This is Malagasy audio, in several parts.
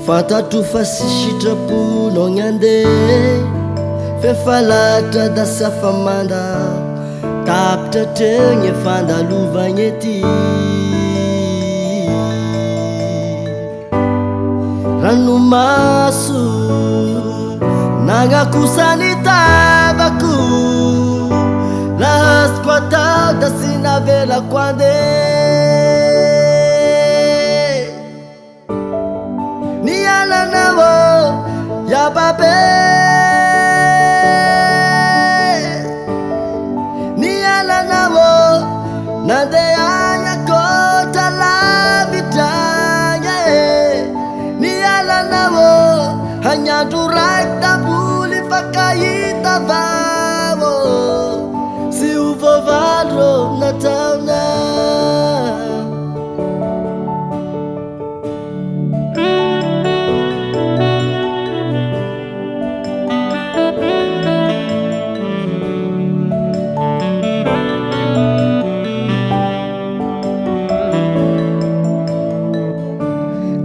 fantatro fa sy sitraponao gny andeha fefalatra da sy afamanda tapitra tregny e fandalovagny ety ranomaso nagnakosany tavako lahazoko atao da sy navelako andeha nialanao yababe nialanao nandeha agny ankoatra lavitragny nialanao hagnandro raiky daboly fakahita vavo sy ho vovandro nataona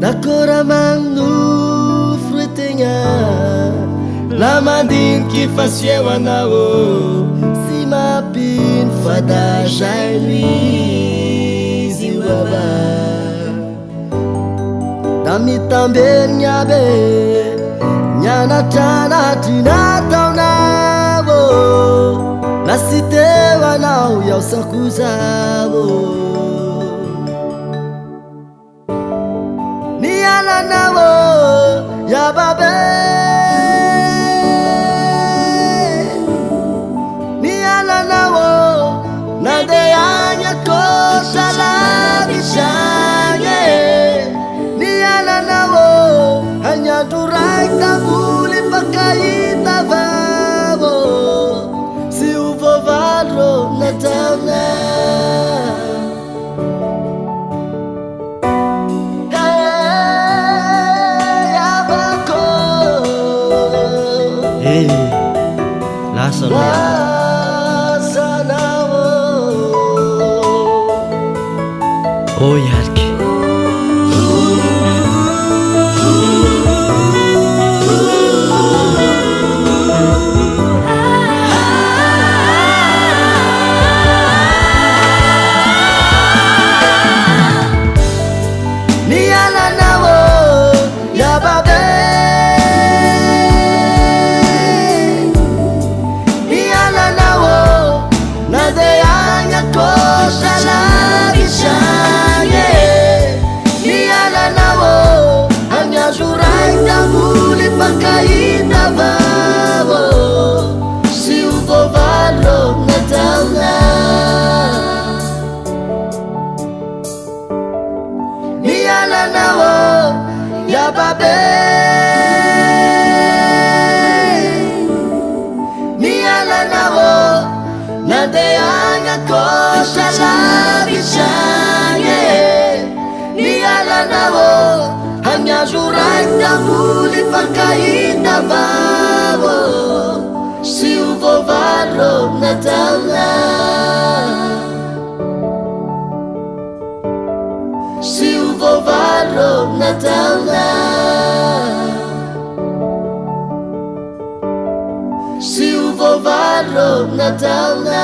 Dakora magnofro etegna la mandiniky fa sy eo anao sy mampino fadasainy izy oaba da mitambeny aby nianatra anatry nataonao la sy teo anao iaho sakozao nialanao yababe nialanao nandeha agny ankoatra lavitragny nialanao hagnandro raiky daboly fakahita vavo sy ho vovandro nataona Oh yarki nialanao yababe nandeha agny ankoatra lavitragny nialanao hagnandro raiky daboly fakahita vavo sy ho vovandro nataona nialanao yababe nialanao nandeha agny ankoatra lavitragny nialanao hagnandro raiky daboly fakahita vavo sy ho vovandro nataona sy ho vovandro nataona sy ho vovandro nataona